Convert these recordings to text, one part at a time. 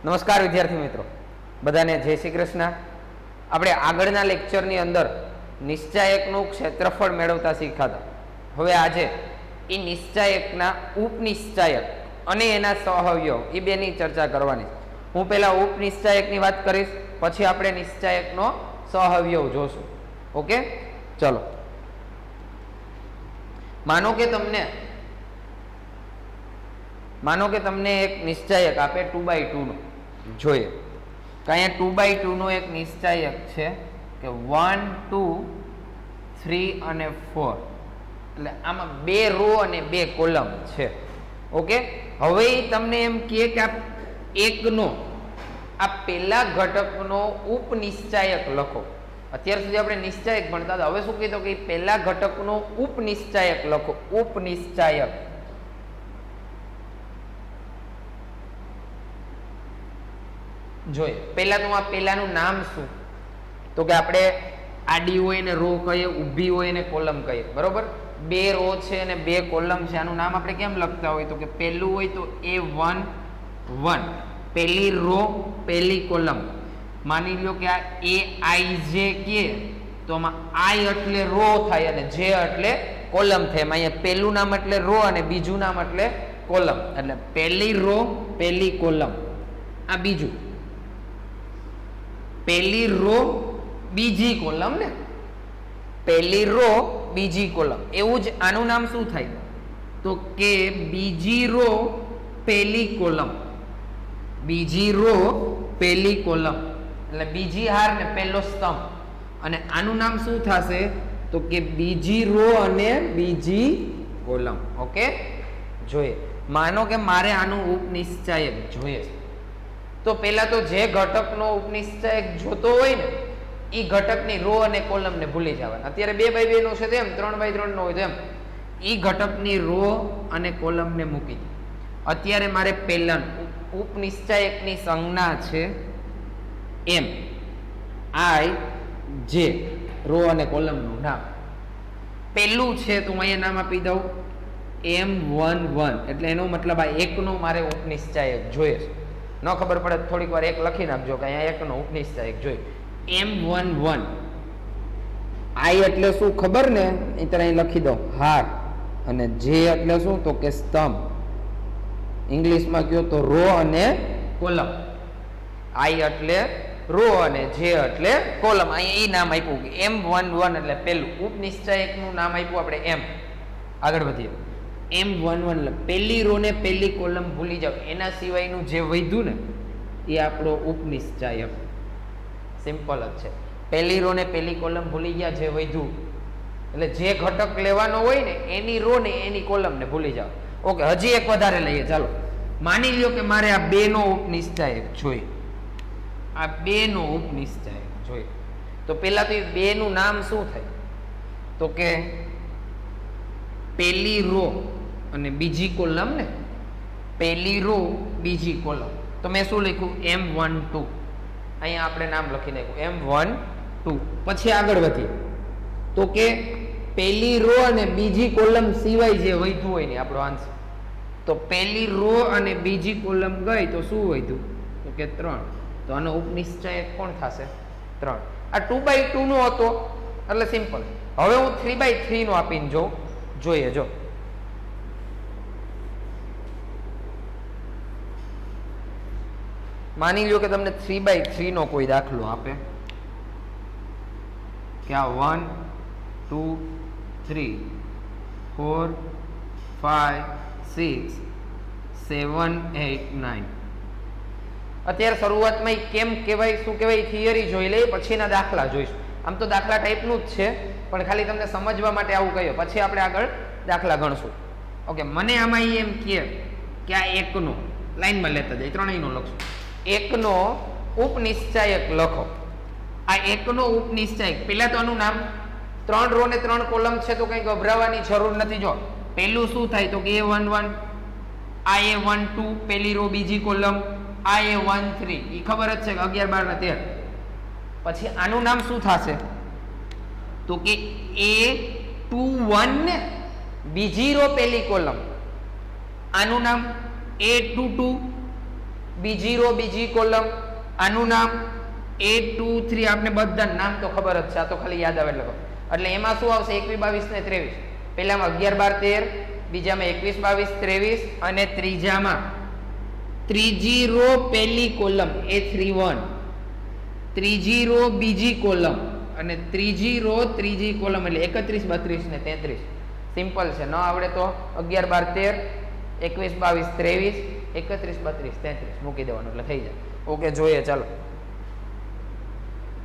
નમસ્કાર વિદ્યાર્થી મિત્રો, બધાને જય શ્રી કૃષ્ણ. આપણે આગળના લેક્ચરની અંદર નિશ્ચાયકનું ક્ષેત્રફળ મેળવતા શીખ્યા. હવે આજે એ નિશ્ચાયકના ઉપનિશ્ચાયક અને એના સહઅવયવ એ બેની ચર્ચા કરવાની છે. હું પહેલા ઉપનિશ્ચાયકની વાત કરીશ, પછી આપણે નિશ્ચાયકનો સહઅવયવ જોશું. ઓકે, ચલો. માનો કે તમને એક નિશ્ચાયક આપે 2/2 નો જોઈએ. અહીંયા 2/2 નો એક નિશ્ચાયક છે કે 1, 2, 3 અને 4. એટલે આમાં 2 રો અને 2 કોલમ છે. ઓકે, હવે તમને એમ કહે કે આ એકનો આ પહેલા ઘટકનો ઉપનિશ્ચાયક લખો. અત્યાર સુધી આપણે નિશ્ચાયક ભણતા હતા, હવે શું કીધું કે પહેલા ઘટકનો ઉપનિશ્ચાયક લખો. ઉપનિશ્ચાયક જોઈએ. પહેલા તો આ પહેલાનું નામ શું? તો કે આપણે આડી હોય ને રો કહીએ, ઊભી હોય ને કોલમ કહીએ, બરોબર. 2 રો છે અને 2 કોલમ છે. આનું નામ આપણે કેમ લખતા હોય? તો કે પહેલું હોય તો A1 1, પહેલી રો પહેલી કોલમ. માની લો કે આ AIJ કે તો આમાં I એટલે રો થાય અને J એટલે કોલમ થાય. અહીંયા પહેલું નામ એટલે રો અને બીજું નામ એટલે કોલમ. એટલે પહેલી રો પહેલી કોલમ. આ બીજું પહેલી રો બીજી કોલમ ને, પહેલી રો બીજી કોલમ. એવું જ આનું નામ શું થાય? તો કે બીજી રો પહેલી કોલમ. બીજી રો પહેલી કોલમ એટલે બીજી હાર ને પહેલો સ્તંભ. અને આનું નામ શું થશે? તો કે બીજી રો અને બીજી કોલમ. ઓકે, જોઈએ. માનો કે મારે આનું ઉપનિશ્ચાયક જોઈએ, તો પહેલા તો જે ઘટકનો ઉપનિશ્ચાયક જોતો હોય ને એ ઘટકની રો અને કોલમને ભૂલી જવાના. અત્યારે 2/2 નો છે તેમ 3/3 નો હોય તેમ એ ઘટકની રો અને કોલમને મૂકી દે. અત્યારે મારે પહેલા ઉપનિશ્ચાયકની સંજ્ઞા છે એમ IJ, રો અને કોલમનું નામ. પહેલું છે તો હું અહીંયા નામ આપી દઉં M11. એટલે એનો મતલબ આ એકનો મારે ઉપનિશ્ચાયક જોઈએ છે. ન ખબર પડે થોડીક વાર એક લખી નાખજો કે અહીંયા એકનો ઉપનિશ્ચાયક જોઈએ. M11. I એટલે શું ખબર ને, એ તરહ અહીં લખી દો હાર. અને J એટલે શું? તો કે સ્તંભ. ઇંગ્લિશમાં કયો તો રો અને કોલમ. I એટલે રો અને J એટલે કોલમ. અહીંયા એ નામ આપ્યું કે M11 એટલે પહેલું ઉપનિશ્ચાયકનું નામ આપ્યું આપણે M. આગળ વધીએ. M11 એટલે પહેલી રો ને પહેલી કોલમ ભૂલી જાવ, એના સિવાયનું જે વધ્યું ને એ આપણો ઉપનિશ્ચાયક. સિમ્પલ જ છે. પહેલી રો ને પહેલી કોલમ ભૂલી ગયા, જે વધ્યું એટલે જે ઘટક લેવાનો હોય ને એની રો ને એની કોલમ ને ભૂલી જાવ. ઓકે, હજી એક વધારે લઈએ. ચાલો, માની લ્યો કે મારે આ 2 નો ઉપનિશ્ચાયક જોઈએ. આ 2 નો ઉપનિશ્ચાયક જોઈએ તો પહેલા તો એ 2 નું નામ શું થાય? તો કે પહેલી રો અને બીજી કોલમ ને, પહેલી રો બીજી કોલમ. તો મેં શું લખ્યું? M12. અહીંયા આપણે નામ લખી નાખ્યું M12. પછી આગળ વધીએ તો કે પહેલી રો અને બીજી કોલમ સિવાય જે વધ્યું હોય ને આપણો આન્સર. તો પહેલી રો અને બીજી કોલમ ગઈ તો શું વધ્યું? તો કે 3. તો આનો ઉપનિશ્ચાયક કોણ થશે? 3. આ 2/2 નો હતો એટલે સિમ્પલ. હવે હું 3/3 નો આપીને જોઈએ. જો માની લ્યો કે તમને 3/3 નો કોઈ દાખલો આપે કે આ 1, 2, 3, 4, 5, 6, 7, 8, 9. અત્યારે શરૂઆતમાં કેમ કહેવાય, શું કહેવાય, થિયરી જોઈ લઈએ, પછીના દાખલા જોઈશું. આમ તો દાખલા ટાઈપનું જ છે, પણ ખાલી તમને સમજવા માટે આવું કહ્યું, પછી આપણે આગળ દાખલા ગણશું. ઓકે, મને આમાં એમ કહે કે આ એકનો, લાઈનમાં લેતા જાય, ત્રણેયનો લખશું. એકનો ઉપનિશ્ચાયક લખો. આ એકનો ઉપનિશ્ચાયક, પહેલા તો આનું નામ, 3 રો ને 3 કોલમ છે તો કંઈ ગભરાવાની જરૂર નથી. જો પહેલું શું થાય તો કે A11, આ A12 પહેલી રો બીજી કોલમ, આ A13 એ ખબર જ છે કે 11, 12 ને 13. પછી આનું નામ શું થશે? તો કે A21 ને બીજી રો પહેલી કોલમ. આનું નામ A22 બીજી રો બીજી કોલમ, આનું નામ A23, આપને બધા નામ તો ખબર જ છે, આ તો ખાલી યાદ આવે એટલે એમાં શું આવશે 21, 22 ને 23, પહેલામાં 11, 12, 13, બીજામાં 21, 22, 23 અને ત્રીજામાં ત્રીજી રો પહેલી કોલમ A31, ત્રીજી રો બીજી કોલમ અને ત્રીજી રો ત્રીજી કોલમ એટલે 31, 32 ને 33. સિમ્પલ છે, ન આવડે તો 11, 12, 13, 21, 22, 23, 31, 32, 33 મૂકી દેવાનું એટલે થઈ જાય. ઓકે, જોઈએ ચાલો.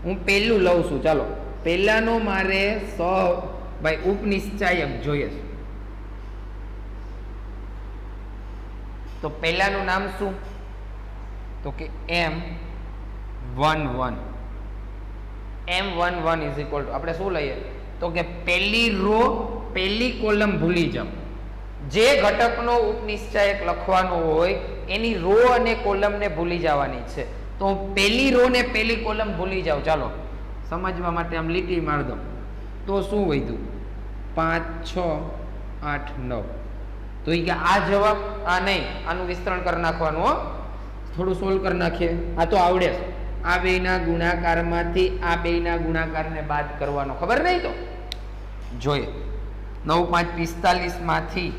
હું પહેલું લઉં છું. ચાલો, પહેલાનો મારે ભાઈ ઉપનિશ્ચાયક જોઈએ છે. તો પહેલાનું નામ શું? તો કે M11. M11 is equal to આપણે શું લઈએ? તો કે પહેલી રો પહેલી કોલમ ભૂલી જાઓ. જે ઘટકનો ઉપનિશ્ચાયક લખવાનો હોય એની રો અને કોલમને ભૂલી જવાની છે. તો પહેલી રો ને પહેલી કોલમ ભૂલી જાઓ. ચાલો સમજવા માટે આમ લીટી માર દો. તો શું વધ્યું? 5, 6, 8, 9. તો એ કે આ જવાબ, આ નહીં, આનું વિસ્તરણ કરી નાખવાનું. હો, થોડું સોલ્વ કરી નાખીએ. આ તો આવડે છે. આ બેના ગુણાકારમાંથી આ બેના ગુણાકારને બાદ કરવાનો. ખબર નહીં તો જોઈએ. 9, 5, 45 માંથી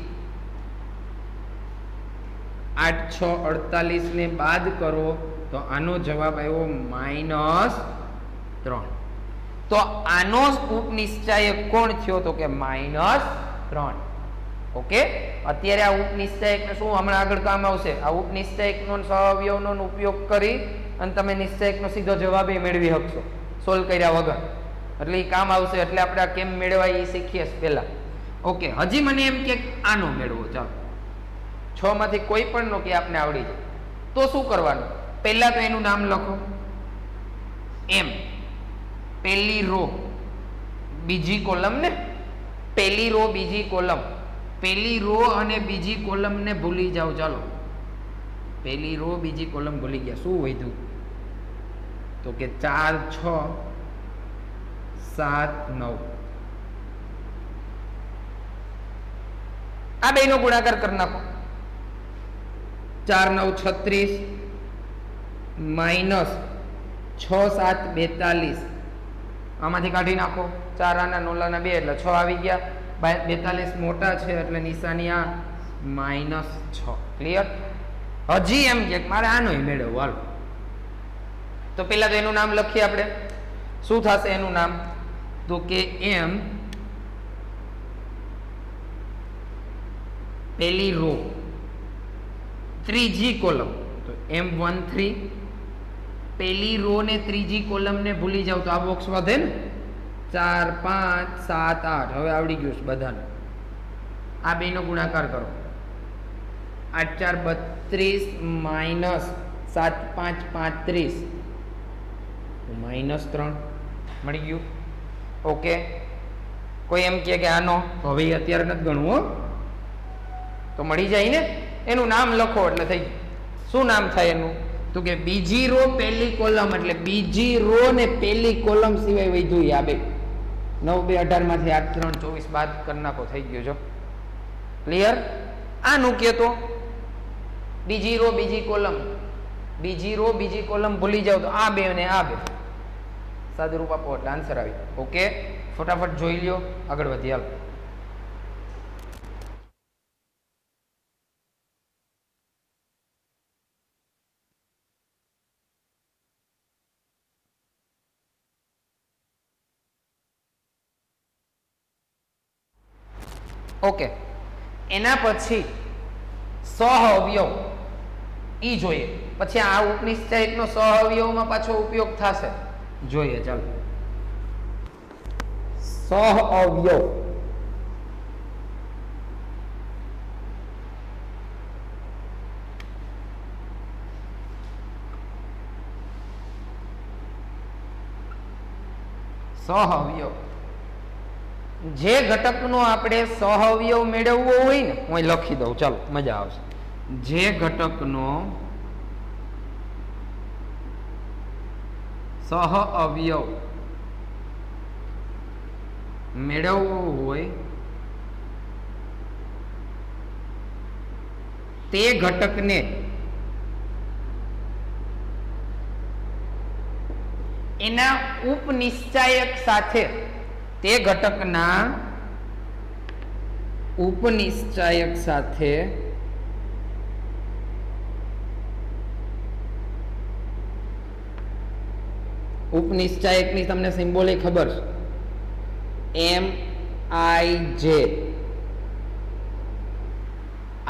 8, 6, 48 ને બાદ કરો તો આનો જવાબ આવ્યો -3. તો આનો ઉપનિશ્ચાયક કોણ થયો? તો કે -3. ઓકે, અત્યારે આ ઉપનિશ્ચાયકને શું હમણાં આગળ કામ આવશે? આ ઉપનિશ્ચાયકનો સહઅવયવનો ઉપયોગ કરી અને તમે નિશ્ચાયકનો સીધો જવાબ એ મેળવી શકશો સોલ્વ કર્યા વગર. એટલે એ કામ આવશે. એટલે આપણે આ કેમ મેળવાય એ શીખીએ પહેલા. ઓકે, હજી મને એમ કે આનો મેળવો. ચાલો, 6 માંથી કોઈ પણ નો કે આપને આવડી જાય. તો શું કરવાનું? પહેલા તો એનું નામ લખો. M પહેલી રો બીજી કોલમ ને, પહેલી રો બીજી કોલમ, પહેલી રો અને બીજી કોલમને ભૂલી જાઓ. ચાલો, પહેલી રો બીજી કોલમ ભૂલી ગયા. શું વધ્યું? તો કે 4, 6, 7, 9. આ બેનો ગુણાકાર કરી નાખો. 4, 9, 36 માઇનસ 6, 7, 42. આમાંથી કાઢી નાખો. 4 આના 9 ના 2 એટલે 6 આવી ગયા. 42 મોટા છે એટલે નિશાની આ -6. ક્લિયર? હજી એમ કે મારે આનો મેળવવો. હાલો, તો પેલા તો એનું નામ લખીએ આપણે. શું થશે એનું નામ? તો કે M પહેલી રો ત્રીજી કોલમ, તો M13 પહેલી રો ને ત્રીજી કોલમને ભૂલી જાવ તો આ બોક્સ વધે ને. 4, 5, 7, 8. હવે આવડી ગયું છે બધાને. આ બેનો ગુણાકાર કરો. 8, 4, 32 માઇનસ 7, 5, 35 -3 મળી ગયું. ઓકે, કોઈ એમ કહે કે આનો હવે અત્યારે નથી ગણવું. હો, તો મળી જાય ને. એનું નામ લખો એટલે થઈ ગયું. શું નામ થાય એનું? તો કે બીજી રો પહેલી કોલમ, એટલે બીજી રો ને પહેલી કોલમ સિવાય વધ્યું આ બે. 9, 2, 18 માંથી 8, 3, 24 બાદ કરી નાખો. થઈ ગયું. જો ક્લિયર? આનું કે તો બીજી રો બીજી કોલમ, બીજી રો બીજી કોલમ ભૂલી જાવ તો આ બે અને આ બે સાદુરૂપ આપો એટલે આન્સર આવી. ઓકે, ફટાફટ જોઈ લ્યો, આગળ વધીએ. હાલ, ઓકે, એના પછી સહઅવયવ ઈ જોઈએ. પછી આ ઉપનિશ્ચયકનો સહઅવયવમાં પાછો ઉપયોગ થશે. જોઈએ ચાલો. સહઅવયવ સહઅવયવ જે ઘટકનો આપણે સહઅવયવ મેળવવો હોય ને, હું લખી દઉં. ચાલો, મજા આવશે. જે ઘટકનો સહઅવયવ મેળવવો હોય તે ઘટકને એના ઉપનિશ્ચાયક સાથે તે ઘટકના ઉપનિશ્ચાયક સાથે ઉપનિશ્ચાયકની તમને સિમ્બોલ ખબર છે MIJ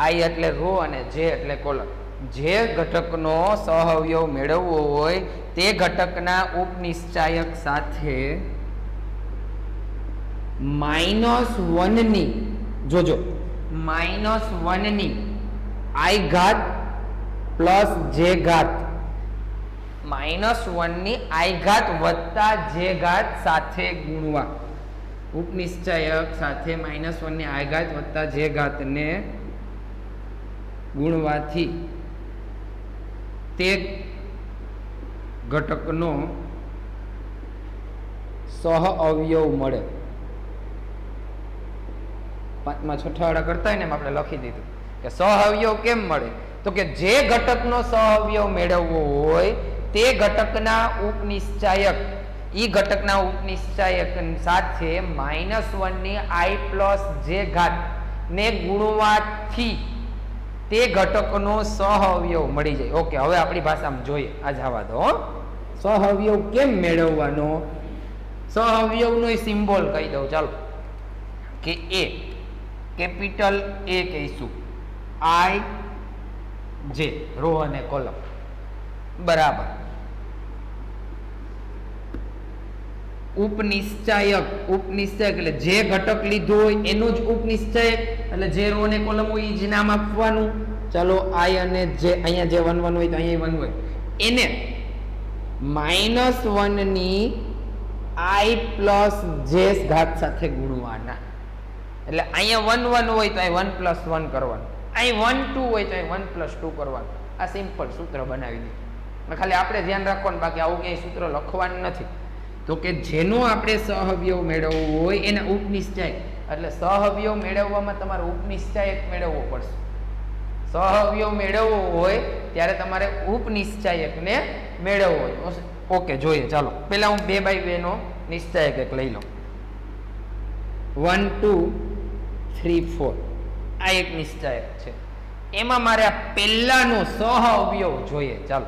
I એટલે રો અને J એટલે કોલમ જે ઘટકનો સહઅવયવ મેળવવો હોય તે ઘટકના ઉપનિશ્ચાયક સાથે -1 ની જોજો -1 ની I ઘાત પ્લસ J ઘાત -1 ની I ઘાત વત્તા J ઘાત સાથે ગુણવા ઉપનિશ્ચાયક સાથે -1 ની I ઘાત વત્તા J ઘાત ને ગુણવાથી તે ઘટકનો સહઅવયવ મળે. પાંચમા છઠ્ઠા વાળા કરતા હોય ને એમ આપણે લખી દીધું કે સહઅવયવ કેમ મળે, તો કે જે ઘટકનો સહઅવયવ મેળવવો હોય તે ઘટકના ઉપનિશ્ચાયક ઘટકના ઉપનિશ્ચાયક સાથે -1 ની I પ્લસ J ઘાત ને ગુણવાથી તે ઘટકનો સહઅવયવ મળી જાય. ઓકે, હવે આપણી ભાષામાં જોઈએ. આ જવા દો. સહઅવયવ કેમ મેળવવાનો, સહઅવયવનો સિમ્બોલ કહી દઉં ચાલો કે A, કેપિટલ A કહીશું, IJ રો અને કોલમ બરાબર. ઉપનિશ્ચાયક એટલે જે ઘટક લીધો હોય એનો જ ઉપનિશ્ચાયક, એટલે જે રો અને કોલમ હોય એ જ નામ આપવાનું. ચાલો I અને J, અહીંયા જે 1 1 હોય તો અહીંયા 1 હોય, એને -1 ની I પ્લસ J ઘાત સાથે ગુણવાના. એટલે અહીંયા 1 1 હોય તો અહીં 1 પ્લસ 1 કરવાનું, અહીં 1 2 હોય તો અહીં 1 પ્લસ 2 કરવાનું. આ સિમ્પલ સૂત્ર બનાવી દીધું. ખાલી આપણે ધ્યાન રાખવાનું, બાકી આવું ક્યાંય સૂત્ર લખવાનું નથી. તો કે જેનો આપણે સહઅવયવ મેળવવો હોય એના ઉપનિશ્ચાયક, એટલે સહઅવયવ મેળવવામાં તમારે ઉપનિશ્ચાયક મેળવવો પડશે. સહઅવયવ મેળવવો હોય ત્યારે તમારે ઉપનિશ્ચાયકને મેળવવો હોય. ઓકે, જોઈએ. ચાલો પહેલા હું 2/2 નો નિશ્ચાયક એક લઈ લઉં. 1 2 3 4 આ એક નિશ્ચાયક છે. એમાં મારે આ પહેલાનો સહઅવયવ જોઈએ. ચાલો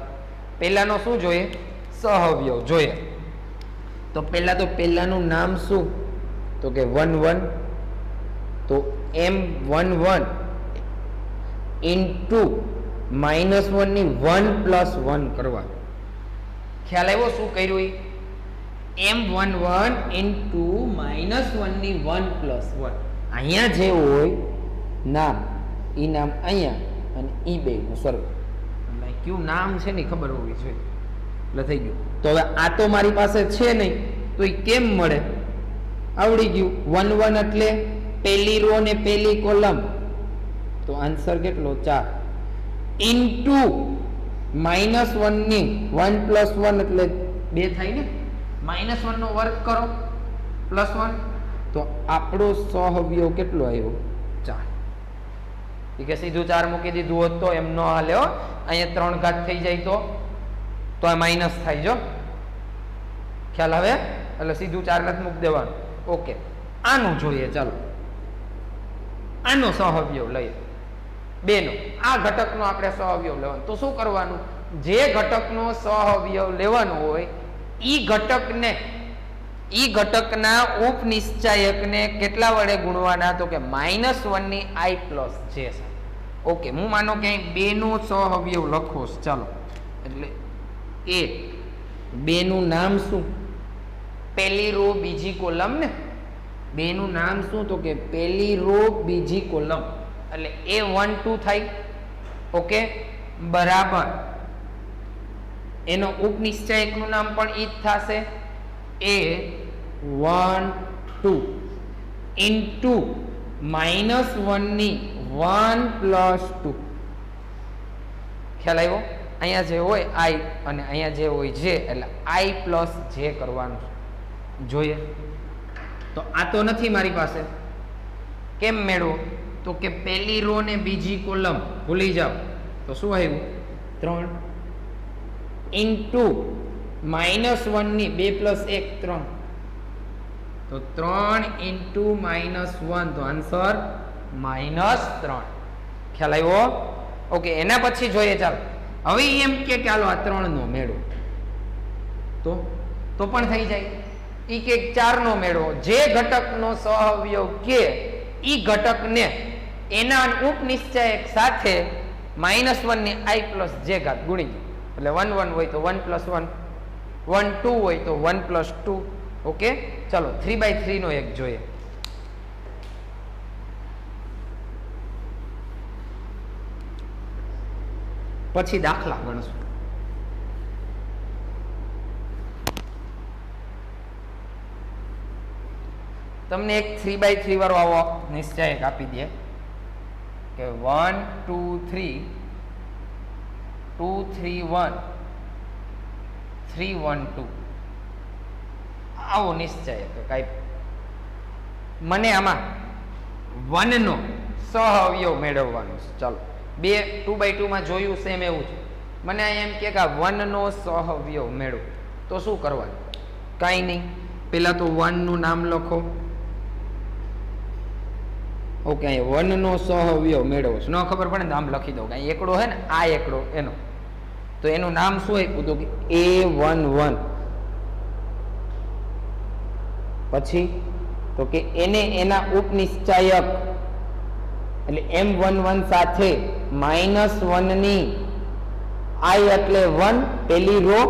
પહેલાનો શું જોઈએ? સહઅવયવ જોઈએ. તો પહેલાનું નામ શું? તો કે 1 1, તો M11 ઇન્ટુ -1 ની 1 પ્લસ 1 કરવા. ખ્યાલ આવ્યો શું કર્યું? M11 ઇન્ટુ -1 ની 1 પ્લસ 1. અહીંયા જે હોય નામ, ઈ નામ અહીંયા અને ઈ બે નું સ્વરૂપ. કયું નામ છે ને ખબર હોવી જોઈએ. એટલે થઈ ગયું. તો હવે આ તો મારી પાસે છે નહીં, તો એ કેમ મળે? આવડી ગયું. 1 1 એટલે પહેલી રો ને પહેલી કોલમ, તો આન્સર કેટલો? 4 ઇન્ટુ -1 ની 1 પ્લસ 1 એટલે 2 થાય ને. -1 નો વર્ગ કરો પ્લસ 1, તો આપણો સહઅવયવ કેટલો આવ્યો? 4. એ કે સીધું 4 મૂકી દીધું હોત તો એમ ન હાલે હો. અહીંયા 3 ઘાત થઈ જાય તો આ માઇનસ થાય. જો ખ્યાલ આવે? એટલે સીધું 4 ઘાત મૂકી દેવાનું. ઓકે, આનું જોઈએ. ચાલો આનો સહઅવયવ લઈએ, બેનો. આ ઘટકનો આપણે સહઅવયવ લેવાનો. તો શું કરવાનું? જે ઘટકનો સહઅવયવ લેવાનો હોય ઈ ઘટકના ઉપનિશ્ચાયકને કેટલા વડે ગુણવાના? તો કે -1 ની I પ્લસ J. ઓકે, હું માનો કે અહીં 2 નો સહઅવયવ લખો. ચાલો, એટલે A, 2 નું નામ શું? પહેલી રો બીજી કોલમ ને. 2 નું નામ શું? તો કે પહેલી રો બીજી કોલમ, એટલે A1 2 થાય. ઓકે, બરાબર. એનો ઉપનિશ્ચાયકનું નામ પણ ઈ જ થશે, A1 2 ઇન્ટુ -1 ની 1 પ્લસ 2. ખ્યાલ આવ્યો? અહીંયા જે હોય I અને અહીંયા જે હોય J, એટલે I પ્લસ J કરવાનું. જોઈએ. તો આ તો નથી મારી પાસે. કેમ મેળવો? તો કે પહેલી રો ને બીજી કોલમ ભૂલી જાઓ તો શું આવ્યું? 3 ઇન્ટુ -1 ની 2 + 1 3, તો 3 × -1, તો આન્સર -3. ખ્યાલ આવ્યો? ઓકે, એના પછી જોઈએ. ચાલો હવે એમ કે ચાલો આ 3 નો મેળવો, તો પણ થઈ જાય. ઈ કે 4 નો મેળવો. જે ઘટકનો સહઅવયવ કે ઈ ઘટકને એના ઉપનિશ્ચયક સાથે -1 ની i + j ઘાત ગુણી દો. એટલે 1 1 હોય તો 1 + 1, 1 2 હોય તો 1 + 2. ઓકે, ચલો 3/3 નો એક જોઈએ. પછી દાખલા ગણશું. તમને એક 3/3 વાળો આવો નિશ્ચયક આપી દે કે 1 2 3 2 3 1 3 1 2, આવો નિશ્ચયક કાંઈ મને આમાં 1 નો સહઅવયવ મેળવવાનો છે. ચાલો 2/2 માં જોયું સેમ એવું છે. મને એમ કે 1 નો સહઅવયવ મેળવો, તો શું કરવાનું? કાંઈ નહીં, પેલા તો 1 નું નામ લખો. ઓકે, અહીંયા 1 નો સહઅવયવ મેળવો છે. ન ખબર પડે ને આમ લખી દો. કાંઈ એકડો છે ને, આ એકડો એનો, તો એનું નામ શું આપ્યું? તો કે A11. પછી તો કે એને એના ઉપનિશ્ચાયક એટલે M11 સાથે -1 ની I એટલે 1 પેલી રો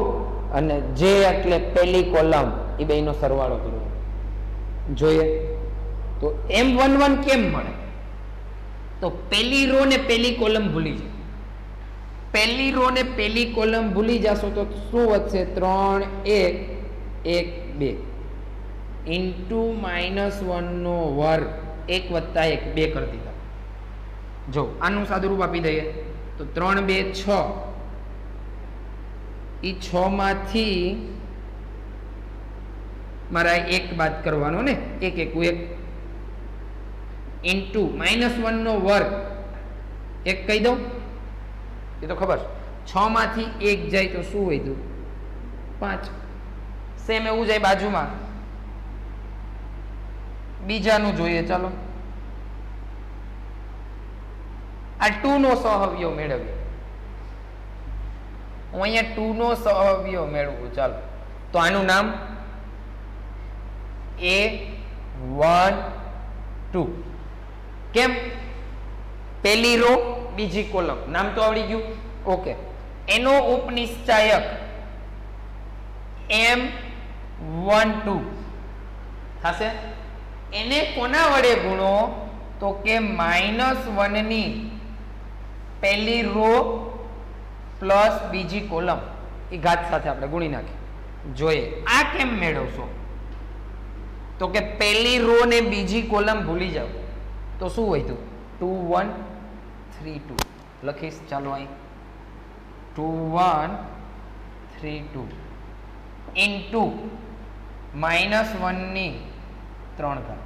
અને J એટલે પેલી કોલમ, એ બેનો સરવાળો કરવો જોઈએ. તો M11 કેમ મળે? તો પેલી રો ને પેલી કોલમ ભૂલી જાય. પેલી રો ને પેલી કોલમ ભૂલી જશો તો શું વધશે? 3 1 1 2 ઇન્ટુ -1 નો વર્ગ, 1 + 1 2 કરી દીધા. જો આનું સાદુરૂપ આપી દઈએ તો 3 2 6, એ 6 માંથી મારા 1 બાદ કરવાનો ને, 1 1 1 ઇન્ટુ -1 નો વર્ગ 1 કહી દઉં, એ તો ખબર. 6 માંથી 1 જાય તો શું વધ્યું? 5. સેમ એવું જાય બાજુમાં. બીજાનું જોઈએ. ચાલો આ 2 નો સહઅવયવ મેળવીએ. હું અહીંયા 2 નો સહઅવયવ મેળવું. ચાલો તો આનું નામ A12. કેમ? પેલી રો બીજી કોલમ, નામ તો આવડી ગયું. ઓકે, એનો ઉપનિશ્ચાયક M12 થશે. એને કોના વડે ગુણો? તો કે -1 ની પહેલી રો પ્લસ બીજી કોલમ, એ ઘાત સાથે આપણે ગુણી નાખીએ. જોઈએ આ કેમ મેળવશો? તો કે પહેલી રો ને બીજી કોલમ ભૂલી જાવ તો શું વધ્યું? 2 1 3 2 લખીશ. ચાલો અહીં 2 1 3 2 ઇન્ટુ -1 ની 3 ઘાત.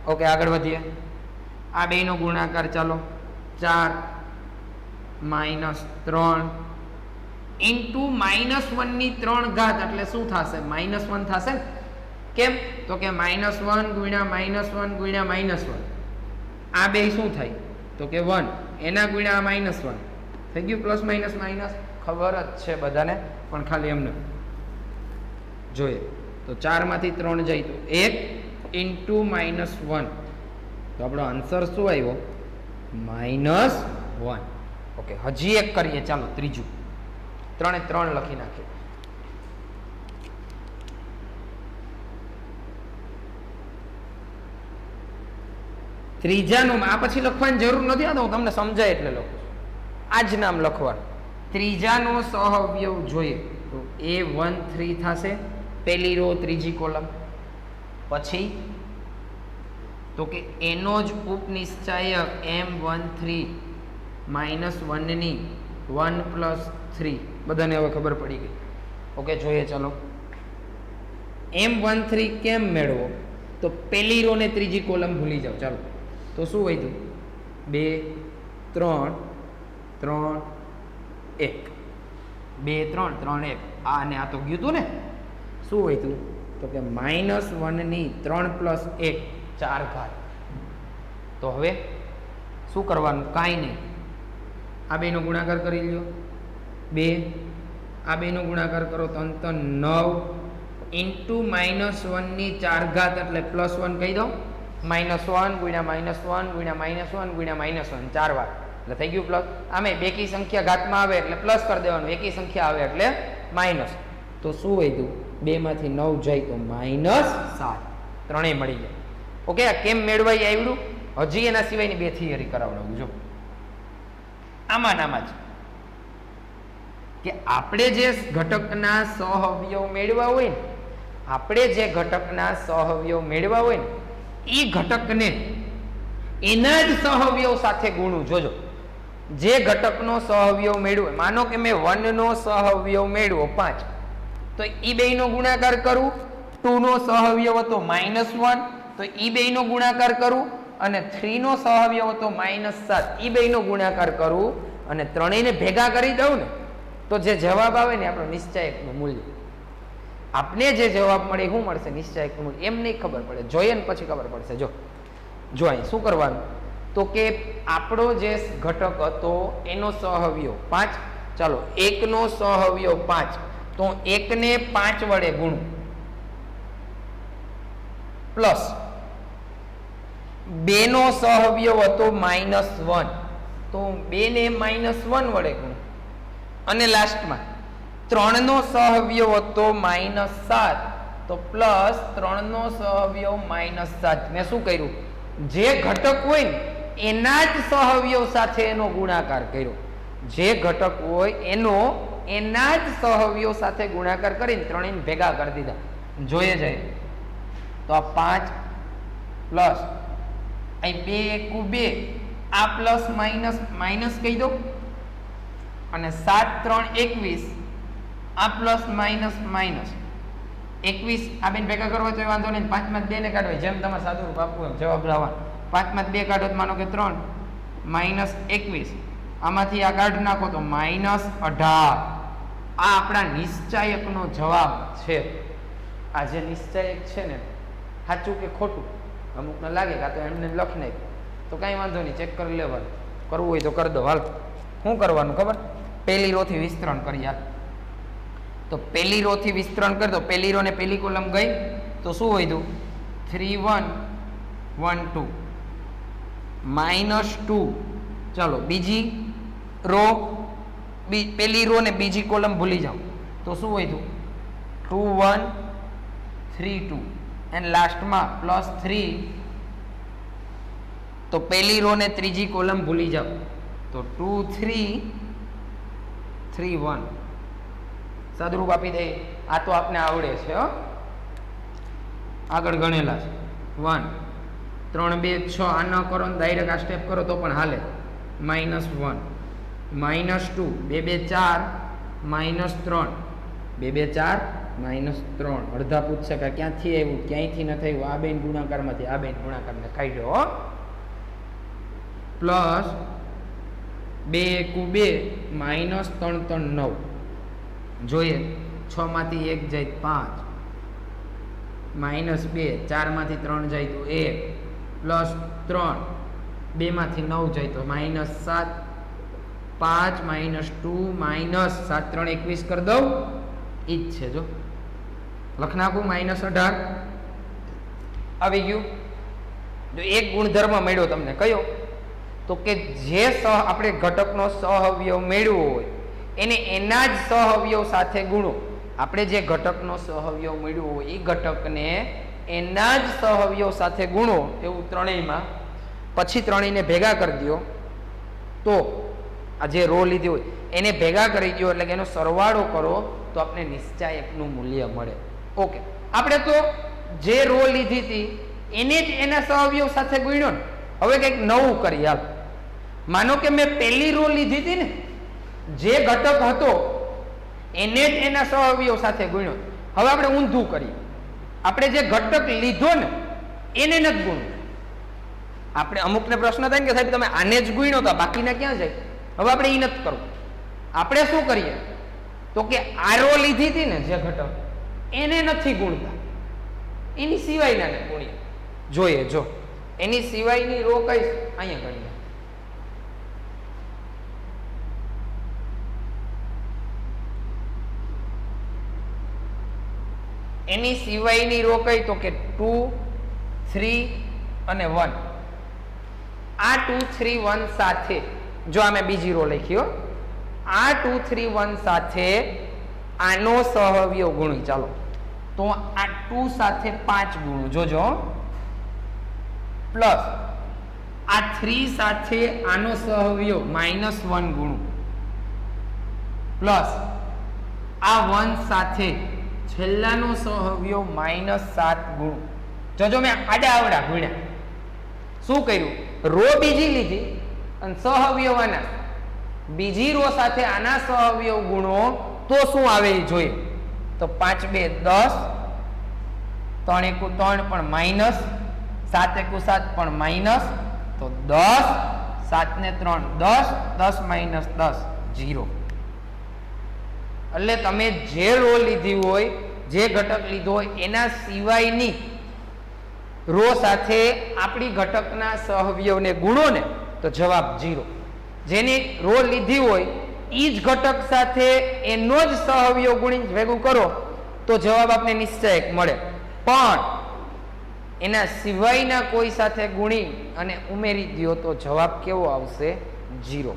ઓકે, આગળ વધીએ. આ બેનો ગુણાકાર ચાલો 4 -3 ઇન્ટુ -1 ની 3 ઘાત, એટલે શું થશે? -1 થશે. કેમ? તો કે -1 ગુણ્યા -1 ગુણ્યા -1, આ બે શું થાય? તો કે 1 એના ગુણ્યા -1 થઈ ગયું. પ્લસ માઇનસ માઇનસ ખબર જ છે બધાને, પણ ખાલી એમને જોઈએ. તો 4 માંથી 3 જાય તો 1 ઇન્ટુ -1, તો આપણો આન્સર શું આવ્યો? -1. ઓકે, હજી એક કરીએ. ચાલો ત્રીજું. 3 એ 3 લખી નાખીએ. ત્રીજાનું આ પછી લખવાની જરૂર નથી. આ તો હું તમને સમજાય એટલે લખું છું. આ જ નામ લખવાનું. ત્રીજાનો સહઅવયવ જોઈએ તો A13 થશે, પહેલી રો ત્રીજી કોલમ. પછી તો કે એનો જ ઉપનિશ્ચાયક M13 -1 ની 1 + 3, બધાને હવે ખબર પડી ગઈ. ઓકે, જોઈએ. ચલો M13 કેમ મેળવો? તો પહેલી રો ને ત્રીજી કોલમ ભૂલી જાઓ. ચાલો તો શું વધ્યું? 2 3 3 1 2 3 3 1 આ અને આ તો ગયું હતું ને શું હોય તું તો કે -1 ની 3 + 1 4 ઘાત તો હવે શું કરવાનું કાંઈ નહીં આ બેનો ગુણાકાર કરી લ્યો 2 આ બેનો ગુણાકાર કરો તો અંત 9 ઇન્ટુ -1 ની 4 ઘાત એટલે +1 કહી દો -1 ગુણ્યા -1 ગુણ્યા -1 ગુણ્યા -1 4 વાર એટલે થઈ ગયું પ્લસ આમે બેકી સંખ્યા ઘાતમાં આવે એટલે પ્લસ કરી દેવાનું એકી સંખ્યા આવે એટલે માઇનસ તો શું વધ્યું 2 માંથી 9 જાય તો -7 ત્રણેય મળી જાય ઓકે આ કેમ મેળવાઈ આવ્યું હજી એના સિવાયની બે થિયરી કરાવડાવું જો આમાં નામાં જ કે આપણે જે ઘટકના સહઅવયવ મેળવા હોય ને આપણે જે ઘટકના સહઅવયવ મેળવા હોય ને એ ઘટકને એના જ સહઅવયવ સાથે ગુણવું જોજો જે ઘટકનો સહઅવયવ મેળવો માનો કે મેં 1 નો સહઅવયવ મેળવો 5 તો ઈ બેયનો ગુણાકાર કરું 2 નો સહઅવયવ હતો -1 તો ઈ બેયનો ગુણાકાર કરું અને 3 નો સહઅવયવ હતો -7 ઈ બેયનો ગુણાકાર કરું અને ત્રણેયને ભેગા કરી દઉં ને તો જે જવાબ આવે ને આપણો નિશ્ચયકનું મૂલ્ય આપને જે જવાબ મળે શું મળશે નિશ્ચયકનું મૂલ્ય એમ નહીં ખબર પડે જોઈએ ને પછી ખબર પડશે જો અહીં શું કરવાનું તો કે આપણો જે ઘટક હતો એનો સહઅવયવ 5 ચાલો 1 નો સહઅવયવ 5 તો 1 ને 5 વડે ગુણું પ્લસ 2 નો સહઅવયવ હતો -1 તો 2 ને -1 વડે ગુણું અને લાસ્ટમાં 3 નો સહઅવયવ હતો -7 તો પ્લસ 3 નો સહઅવયવ -7 મેં શું કર્યું જે ઘટક હોય ને એના જ સહઅવયવ સાથે એનો ગુણાકાર કર્યો જે ઘટક હોય એના જ સહઅવયવ સાથે ગુણાકાર કરીને ત્રણેયને ભેગા કરી દીધા જોઈએ જાય તો આ 5 પ્લસ અહીં 2 એકુ 2 આ પ્લસ માઇનસ કહી દો અને 7 3 21 આ પ્લસ માઇનસ 21 આ બેન ભેગા કરવા તો વાંધો નહીં 5 માં 2 ને કાઢો જેમ તમારે સાદું રૂપ આપવું એમ જવાબ લાવવાનો 5 માં 2 કાઢો તો માનો કે 3 -21 આમાંથી આ કાઢ નાખો તો -18 આ આપણા નિશ્ચાયકનો જવાબ છે આ જે નિશ્ચાયક છે ને સાચું કે ખોટું અમુકને લાગે કે આ તો એમને લખ નહીં તો કાંઈ વાંધો નહીં ચેક કરી લેવાનું કરવું હોય તો કરી દો હાલ શું કરવાનું ખબર પહેલી રો થી વિસ્તરણ કરી હાલ તો પહેલી રો થી વિસ્તરણ કરી દો પહેલી રો ને પહેલી કોલમ ગઈ તો શું વધ્યું 3 1 1 2 -2 ચલો બીજી રો પહેલી રો ને બીજી કોલમ ભૂલી જાઓ તો શું વધ્યું 2 1 3 2 એન્ડ લાસ્ટમાં +3 તો પહેલી રો ને ત્રીજી કોલમ ભૂલી જાઓ તો 2 3 3 1 સાદુરૂપ આપી દે આ તો આપને આવડે છે આગળ ગણેલા છે 1 3 2 6 આ ન કરો ને ડાયરેક્ટ આ સ્ટેપ કરો તો પણ હાલે -1 -2 2 2 4 -3 2 2 4 -3 અડધા પૂછશે કે ક્યાંથી આવ્યું ક્યાંયથી ન થયું આ બેન ગુણાકારમાંથી આ બેન ગુણાકારને કાઢ્યો પ્લસ 2 એકુ 2 -3 3 9 જોઈએ 6 માંથી 1 જાય 5 -2 4 માંથી 3 જાય તો 1 પ્લસ 3 2 માંથી 9 જાય તો -7 5 -2 -7 3 21 કરી દઉં ઈ જ છે જો લખ નાખું -18 આવી ગયું જો એક ગુણધર્મ મળ્યો તમને કયો તો કે જે આપણે ઘટકનો સહઅવયવ મેળવવો હોય એને એના જ સહઅવયવ સાથે ગુણો આપણે જે ઘટકનો સહઅવયવ મેળવવો હોય એ ઘટકને એના જ સહઅવયવ સાથે ગુણો એવું ત્રણેયમાં પછી ત્રણેયને ભેગા કરી દો તો આ જે રો લીધી હોય એને ભેગા કરી દો એટલે કે એનો સરવાળો કરો તો આપણે નિશ્ચાયકનું મૂલ્ય મળે ઓકે આપણે તો જે રો લીધી હતી એને જ એના સહઅવયવ સાથે ગુણ્યો ને હવે કંઈક નવું કરી હાલ માનો કે મેં પહેલી રો લીધી હતી ને જે ઘટક હતો એને જ એના સહઅવયવ સાથે ગુણ્યો હવે આપણે ઊંધું કરીએ આપણે જે ઘટક લીધો ને એને નથી ગુણવું આપણે અમુકને પ્રશ્ન થાય ને કે સાહેબ તમે આને જ ગુણ્યો તો બાકીના ક્યાં જાય હવે આપણે એ નથી કરવું આપણે શું કરીએ તો કે આ રો લીધી હતી ને જે ઘટક એને નથી ગુણતા, એની સિવાયના ને ગુણીએ. જોઈએ જો એની સિવાયની રો કઈ અહીંયા ગણીએ. એની સિવાયની રો કઈ તો કે 2 3 અને 1. આ 2 3 1 સાથે જો અમે બીજી રો લખી હો, આ 2 3 1 સાથે આનો સહવ્યો ગુણી. ચાલો તો આ 2 સાથે 5 ગુણું જોજો, પ્લસ આ 3 સાથે આનો સહવ્યો -1 ગુણું, પ્લસ આ 1 સાથે છેલ્લાનો સહવ્યો -7 ગુણું. જોજો મેં આડા આવડા ગુણ્યા. શું કર્યું? રો બીજી લીધી અને સહવ્યો આના, બીજી રો સાથે આના સહવ્યો ગુણો તો શું આવે એ જોઈએ. તો 5 2 10, 3 1 3 પણ માઇનસ, 7 1 7 પણ માઇનસ, તો 10, 7 ને 3 10, 10 માઇનસ 10 0. એટલે તમે જે રો લીધી હોય, જે ઘટક લીધો હોય એના સિવાયની રો સાથે આપણી ઘટકના સહવ્યવને ગુણો ને તો જવાબ 0. જેની રો લીધી હોય એ જ ઘટક સાથે એનો જ સહવ્યવ ગુણી ભેગું કરો તો જવાબ આપને નિશ્ચયક મળે. પણ એના સિવાયના કોઈ સાથે ગુણી અને ઉમેરી દો તો જવાબ કેવો આવશે? 0.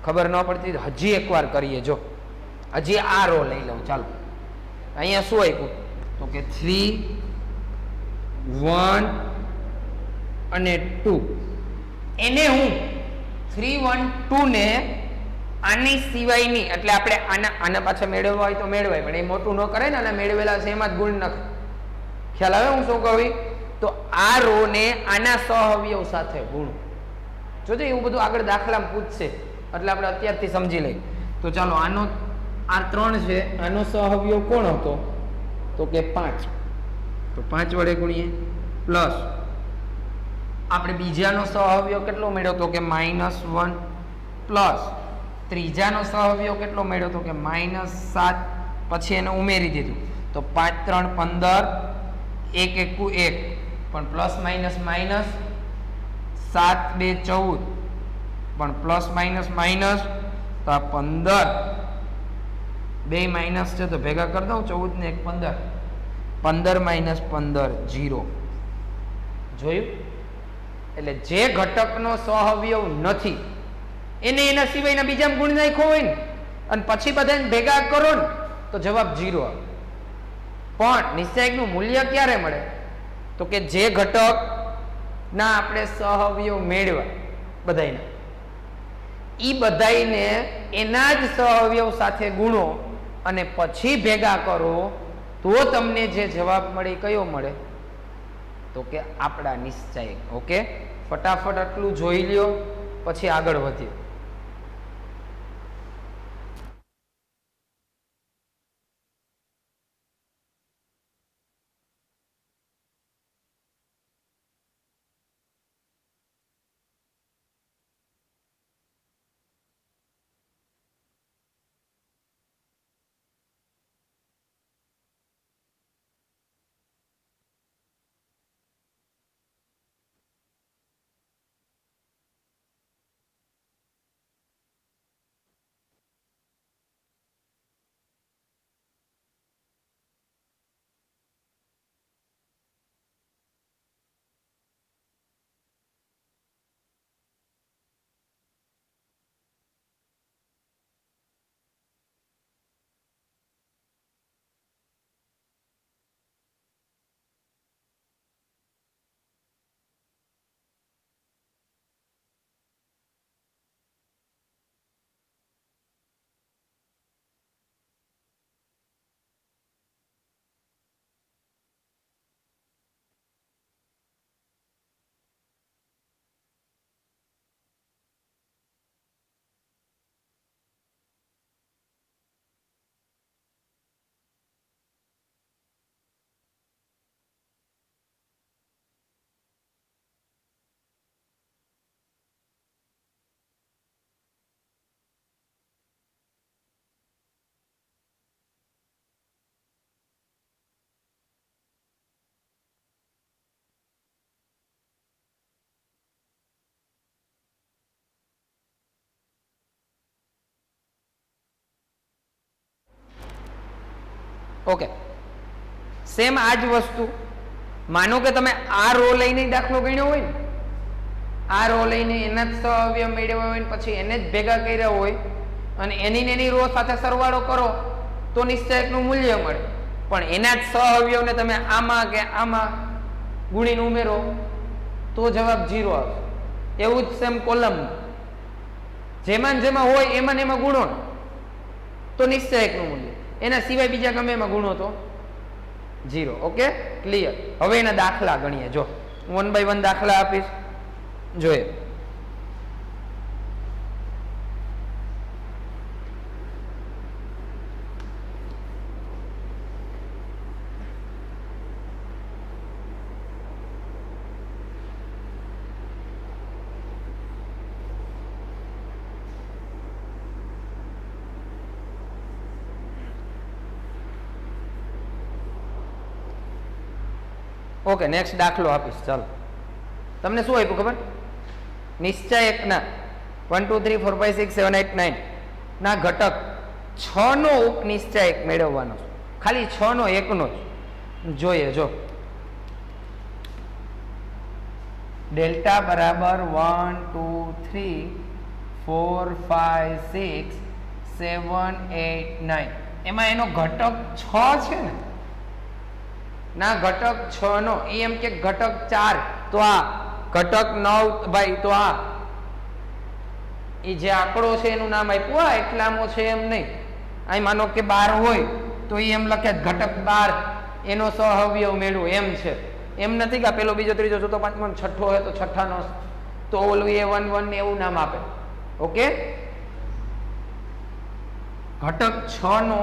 ખબર ન પડતી હજી એકવાર કરીએ. જો હજી આ રો લઈ લઉં. ચાલો અહીંયા શું આપ્યું તો કે 3 1 અને 2. એને હું 3 1 2 ને આની સિવાયની, એટલે આપણે આના પાછા મેળવવા હોય તો મેળવાય, પણ એ મોટું ન કરે ને, આના મેળવેલા છે એમાં જ ગુણ નખ. ખ્યાલ આવે હું શું કહું? તો આ રો ને આના સહવ્યવ સાથે ગુણ. જોજો એવું બધું આગળ દાખલામાં પૂછશે એટલે આપણે અત્યારથી સમજી લઈએ. તો ચાલો આનો આ 3 છે, આનો સહવ્યવ કોણ હતો તો કે 5. તો 5 વડે ગુણીએ, પ્લસ આપણે બીજાનો સહવ્યવ કેટલો મેળવ્યો તો કે -1, પ્લસ ત્રીજાનો સહવ્યવ કેટલો મેળવ્યો તો કે -7, પછી એને ઉમેરી દીધું તો 5 3 15, 1 1 1 પણ પ્લસ માઇનસ માઇનસ, 7 2 14 પણ પ્લસ માઇનસ માઇનસ, તો આ 15 બે માઇનસ છે તો ભેગા કરી દઉં, 14 ને 1 15, 15 માઇનસ 15 0. જોયું? એટલે જે ઘટકનો સહવ્યવ નથી એને એના સિવાયના બીજામાં ગુણ નાખ્યો હોય ને અને પછી બધાને ભેગા કરો ને તો જવાબ 0 આવે. પણ નિશ્ચયકનું મૂલ્ય ક્યારે મળે તો કે જે ઘટક ના આપણે સહવ્યવ મેળવ્યા બધાયના, ઈ બધાયને એના જ સહવ્યવ સાથે ગુણો અને પછી ભેગા કરો તો તમને જે જવાબ મળે કયો મળે તો કે આપણા નિશ્ચયક. ઓકે, ફટાફટ આટલું જોઈ લ્યો પછી આગળ વધીએ. ઓકે, સેમ આ જ વસ્તુ માનો કે તમે આ રો લઈને દાખલો ગણ્યો હોય ને, આ રો લઈને એના જ સહઅવયવ મેળવ્યા હોય ને પછી એને જ ભેગા કર્યા હોય અને એની રો સાથે સરવાળો કરો તો નિશ્ચયકનું મૂલ્ય મળે. પણ એના જ સહઅવયવને તમે આમાં કે આમાં ગુણીને ઉમેરો તો જવાબ 0 આવશે. એવું જ સેમ કોલમ જેમાં હોય એમાં ને એમાં ગુણો તો નિશ્ચયકનું મૂલ્ય, એના સિવાય બીજા ગમે એમાં ગુણો તો 0. Okay, clear. હવે એના દાખલા ગણીએ. જો હું 1 by 1 દાખલા આપીશ, જોઈએ. ઓકે, નેક્સ્ટ દાખલો આપીશ. ચાલો, તમને શું આપ્યું ખબર? નિશ્ચયકના 1 2 3 4 5 6 7 8 9 ના ઘટક 6 નો ઉપનિશ્ચયક મેળવવાનો છે. ખાલી 6 નો એકનો જ જોઈએ. જો ડેલ્ટા બરાબર 1 2 3 4 5 6 7 8 9 એમાં એનો ઘટક 6 છે ને, ના ઘટક 6 નો એમ કે ઘટક 4 તો આ ઘટક 9 ભાઈ તો આ એ જે આંકડો છે એનું નામ આપ્યું. આ એટલામો છે એમ નહીં. અહીં માનો કે 12 હોય તો એ એમ લખે ઘટક 12 એનો સહઅવયવ મેળવો એમ છે. એમ નથી કે પેલો બીજો ત્રીજો ચોથો પાંચમો છઠ્ઠો હોય તો છઠ્ઠાનો તો ઓલું એ 1 1 ને એવું નામ આપે. ઓકે, ઘટક 6 નો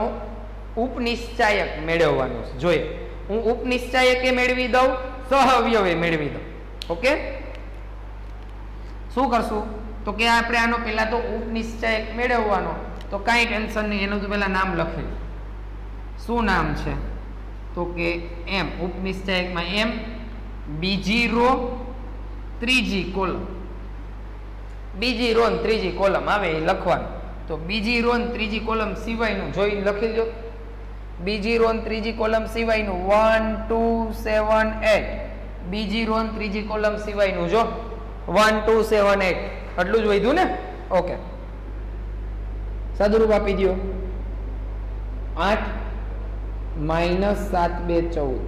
ઉપનિશ્ચાયક મેળવવાનો છે. જોઈએ, હું ઉપનિશ્ચાયકે મેળવી દઉં, સહઅવયવે મેળવી દઉં. ઓકે, શું કરશું તો કે આપણે આનો પહેલા તો ઉપનિશ્ચાયક મેળવવાનો, તો કાંઈ ટેન્શન નહીં, એનું તો પહેલા નામ લખી. શું નામ છે તો કે એમ. ઉપનિશ્ચાયકમાં એમ, બીજી રો ત્રીજી કોલમ, બીજી રો ને ત્રીજી કોલમ આવે એ લખવાનું. તો બીજી રો ને ત્રીજી કોલમ સિવાયનું જોઈને લખી લો. બીજી રો ને ત્રીજી કોલમ સિવાયનું 1 2 7 8, બીજી રો ને ત્રીજી કોલમ સિવાયનું જો 1 2 7 8, એટલું જ વધ્યું ને. ઓકે, સદરૂપ આપી દો. 8 -7 2 14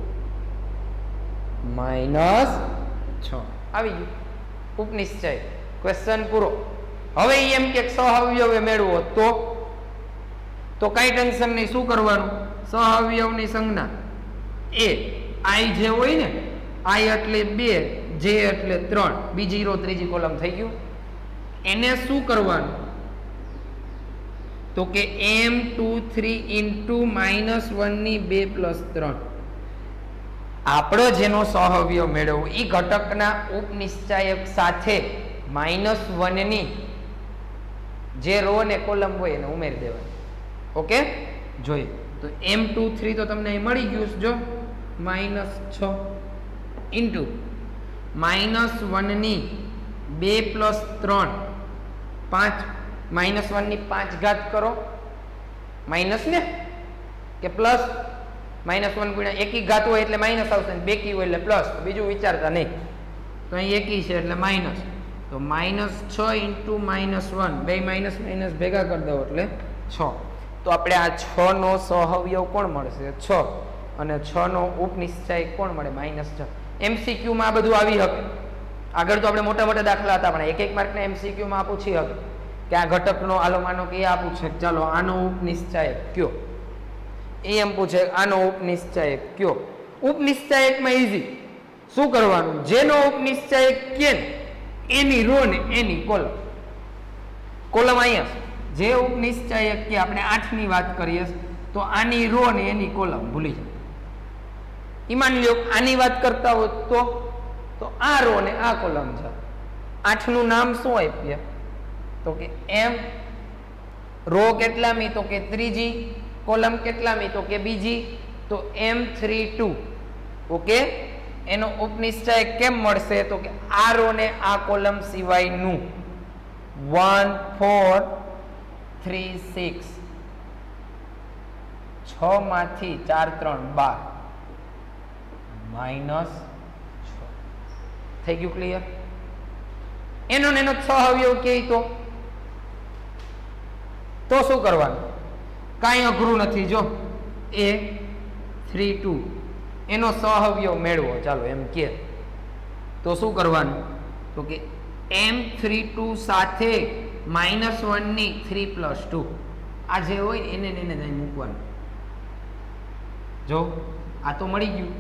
-6 આવી ગયું ઉપનિશ્ચય. ક્વેશ્ચન પૂરો. હવે એમ કે સહઅવયવે મેળવો તો કઈ ટેન્શન નહીં. શું કરવાનું? સહઅવયવની સંજ્ઞા એ આઈ જે હોય ને, આઈ એટલે 2, જે એટલે 3, બીજી રો ત્રીજી કોલમ થઈ ગયું. એને શું કરવાનું તો કે m23 into -1 ની 2 + 3 આપણો જેનો સહઅવયવ મેળવવો એ ઘટકના ઉપનિશ્ચાયક સાથે -1 ની જે રો ને કોલમ હોય એને ઉમેરી દેવાની. ઓકે, જોઈએ તો m23 તો તમને અહીં મળી ગયું. જો -6 ઇન્ટુ -1 ની 2 + 3 5, -1 ની 5 ઘાત કરો, માઇનસ ને કે પ્લસ, -1 ગુણ્યા એકી ઘાત હોય એટલે માઇનસ આવશે, બેકી હોય એટલે પ્લસ. બીજું વિચારતા નહીં. તો અહીં એકી છે એટલે માઇનસ. તો -6 ઇન્ટુ -1, બે માઇનસ માઇનસ ભેગા કરી દો એટલે 6. તો આપણે આ 6 નો સહઅવયવ કોણ મળશે? 6. અને 6 નો ઉપનિશ્ચય કોણ મળે? -6. MCQ માં આ બધું આવી શકે. આગળ તો આપણે મોટા મોટા દાખલા હતા, પણ 1 માર્કના MCQ માં પૂછી શકે કે આ ઘટકનો આલો માનો કે એ આપું છે, ચાલો આનો ઉપનિશ્ચાયક કયો, એ એમ પૂછે આનો ઉપનિશ્ચાયક કયો. ઉપનિશ્ચાયકમાં ઈઝી. શું કરવાનું? જેનો ઉપનિશ્ચાયક કે એની રો ને એની કોલમ. કોલમ અહીંયા જે ઉપનિશ્ચાયક કે આપણે 8 ની વાત કરીએ તો આની રો ને એની કોલમ ભૂલી જાય. ઈમાન લ્યો આની વાત કરતા હોય તો આ રો ને આ કોલમ છે. 8 નું નામ શું આપ્યું તો કે એમ. રો કેટલામી તો કે ત્રીજી, કોલમ કેટલામી તો કે બીજી, તો m32. ઓકે, એનો ઉપનિશ્ચય કેમ મળશે તો કે આ રો ને આ કોલમ સિવાયનું 1 4 3 6 6 માંથી 4 3 12 -6 થઈ ગયું ક્લિયર? એનો ને એનો 6 અવયવ કે તો શું કરવાનું? કાંઈ અઘરું નથી. જો A 3 2 એનો સહઅવયવ મેળવો. ચાલો એમ કે તો શું કરવાનું? તો કે M32 સાથે -1 ની 3 + 2 આ જે હોય એને અહીં મૂકવાનું. જો આ તો મળી ગયું.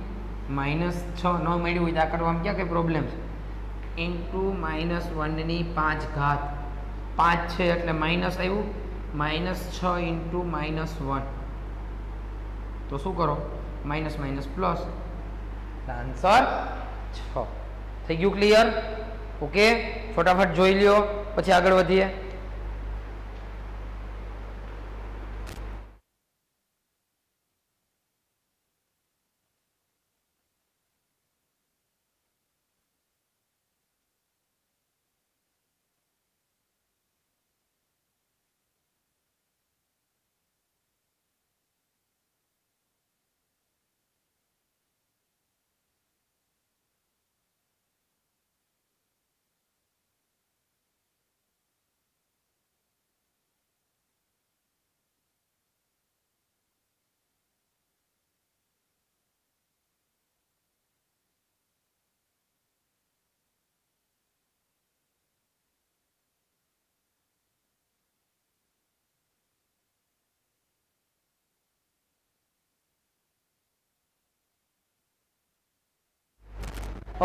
-6 ન મળ્યું હોય તો આ કરવામાં ક્યાં કઈ પ્રોબ્લેમ છે? ઇન્ટુ -1 ની 5 ઘાત 5 છે એટલે માઇનસ આવ્યું. -6 ઇન્ટુ -1 તો શું કરો? Minus minus plus. આન્સર 6 થઈ ગયું ક્લિયર? ઓકે, ફટાફટ જોઈ લ્યો પછી આગળ વધીએ.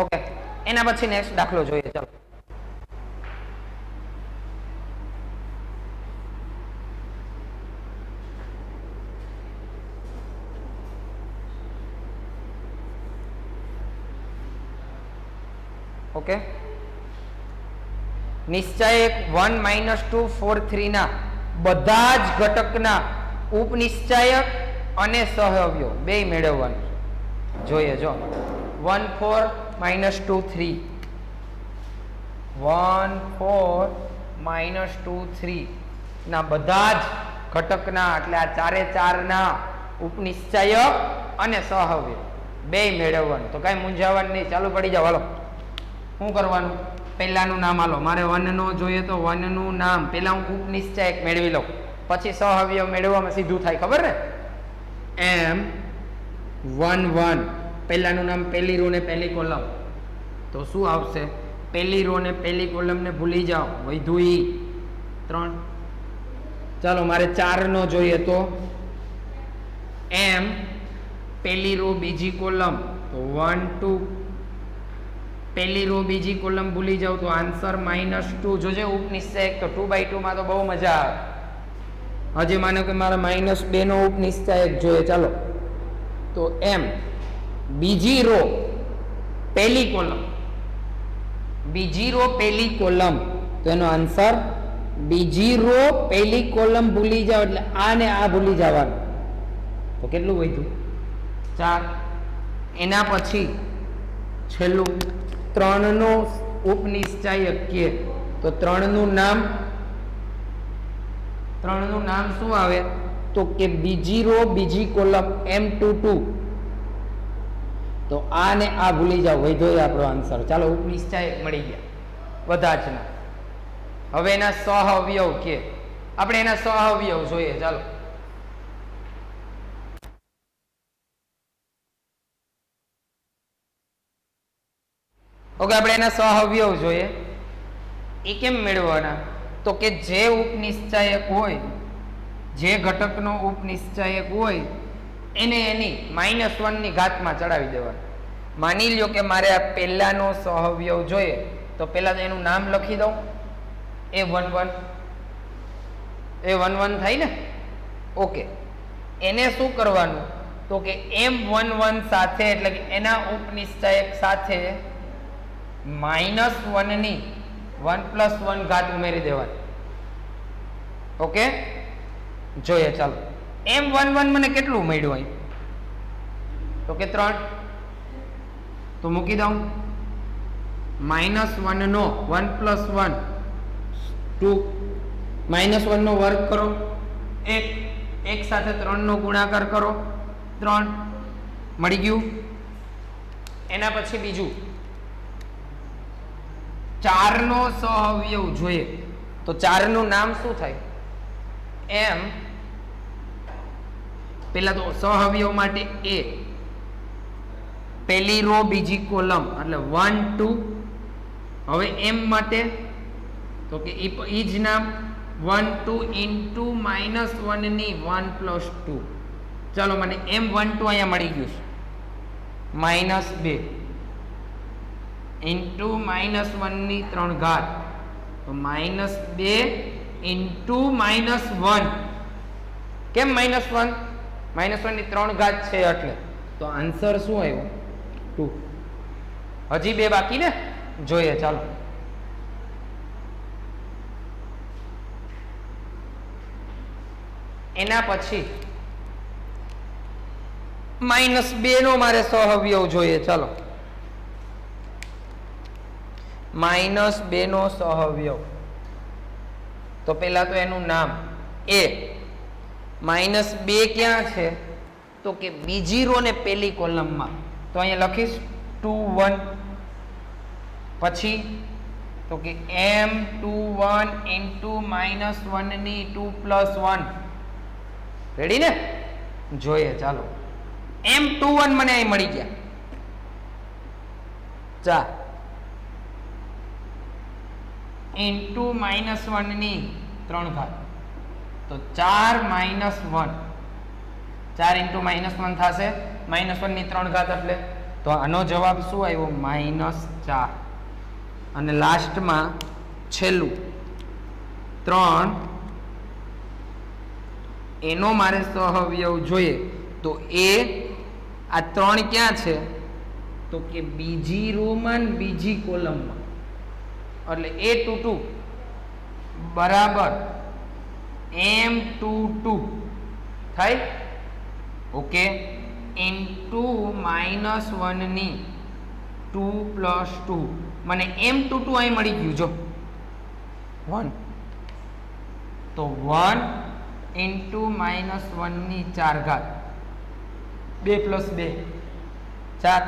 ઓકે, એના પછી નેક્સ્ટ દાખલો જોઈએ. ચાલો ઓકે, નિશ્ચાયક 1 -2 4 3 ના બધા જ ઘટકના ઉપનિશ્ચાયક અને સહઅવયવ બે મેળવવાનું જોઈએ. જો 1 4 -2 3 1 4 -2 3 ના બધા જ ઘટકના એટલે આ ચારે ચાર ના ઉપનિશ્ચાયક અને સહઅવયવ બે મેળવવાનું. તો કાંઈ મૂંઝાવાનું નહીં, ચાલુ પડી જાવ. હાલો, શું કરવાનું? પહેલાનું નામ હાલો, મારે 1 નો જોઈએ તો 1 નું નામ પહેલા હું ઉપનિશ્ચાયક મેળવી લઉં, પછી સહઅવયવ મેળવવામાં સીધું થાય. ખબર ને? M11 પહેલાનું નામ પહેલી રો ને પહેલી કોલમ. તો શું આવશે? પહેલી રો ને પહેલી કોલમ ને ભૂલી જાઓ, વધ્યું ઈ 3. ચાલો મારે 4 નો જોઈએ તો M પહેલી રો બીજી કોલમ તો 1 2 પહેલી રો બીજી કોલમ ભૂલી જાવ તો આન્સર -2. જોજે ઉપનિશ્ચાયક તો 2/2 માં તો બહુ મજા આવે. હજી માનો કે મારે -2 નો ઉપનિશ્ચાયક જોઈએ. ચાલો તો M બીજી રો પહેલી કોલમ, બીજી રો પહેલી કોલમ તો એનો આન્સર બીજી રો પહેલી કોલમ ભૂલી જાવ એટલે આ ને આ ભૂલી જવાનું. તો કેટલું વધ્યું? 4. એના પછી છેલ્લું 3 નો ઉપનિશ્ચાયક કે તો 3 નું નામ શું આવે? તો કે બીજી રો બીજી કોલમ M22. તો આ ને આ ભૂલી જાવ, વધ્યો આપણો આન્સર. ચાલો ઉપનિશ્ચાયક મળી ગયા બધા જ ના. હવે એના સહઅવયવ કે આપણે એના સહઅવયવ જોઈએ. ચાલો ઓકે, આપણે એના સહઅવયવ જોઈએ. એ કેમ મેળવવાના? તો કે જે ઉપનિશ્ચાયક હોય, જે ઘટકનો ઉપનિશ્ચાયક હોય એને એની -1 ની ઘાતમાં ચડાવી દેવાનું. માની લ્યો કે મારે આ પહેલાનો સહઅવયવ જોઈએ તો પહેલા તો એનું નામ લખી દઉં. A11 થાય ને? ઓકે, એને શું કરવાનું? તો કે M11 સાથે એટલે કે એના ઉપનિશ્ચાયક સાથે -1 ની 1 + 1 ઘાત ઉમેરી દેવાની. ઓકે, જોઈએ. ચાલો M11 મને કેટલું મળ્યું અહીં? તો કે 3. તો મૂકી દઉં. -1 નો 1 + 1 2, -1 નો વર્ગ કરો 1, એક સાથે 3 નો ગુણાકાર કરો, 3 મળી ગયું. એના પછી બીજું 4 નો સહઅવયવ જોઈએ તો 4 નું નામ શું થાય? એમ પેલા તો સહઅવયવ માટે એ પહેલી રો બીજી કોલમ એટલે 1 2. હવે એમ માટે તો કે ઈ જ નામ 1 2 ઇન્ટુ -1 ની 1 + 2. ચાલો મને M12 અહીંયા મળી ગયું છે, -2 ઇન્ટુ -1 ની 3 ઘાત તો -2 ઇન્ટુ -1. કેમ -1? -1 ની 3 ઘાત છે એટલે તો આન્સર શું આવ્યો? 2. હજી 2 બાકી ને, જોઈએ ચાલો. એના પછી -2 નો મારે સહઅવયવ જોઈએ. ચાલો -2 નો સહઅવયવ તો પેલા તો એનું નામ એ. -2 ક્યાં છે તો કે બીજી રો ને પેલી કોલમમાં. તો અહીંયા લખીશ 2 1. પછી તો કે M21 ઇન્ટુ -1 ની 2 + 1. રેડી ને? જોઈએ ચાલો. M21 મને અહીં મળી ગયા 4 ઇન્ટુ -1 ની 3 ઘાત તો 4 - 1. 4 ઇન્ટુ -1 થશે, -1 ની 3 ઘાત એટલે તો આનો જવાબ શું આવ્યો? -4. અને લાસ્ટમાં છેલ્લું 3 એનો મારે સહઅવયવ જોઈએ તો એ આ 3 ક્યાં છે તો કે બીજી રોમાં બીજી કોલમમાં એટલે A22 બરાબર M22 થાય. ઓકે, ઇન્ટુ -1 ની 2 + 2. મને M22 અહીં મળી ગયું જો 1 તો 1 ઇન્ટુ -1 ની 4 ઘાત 2 + 2 4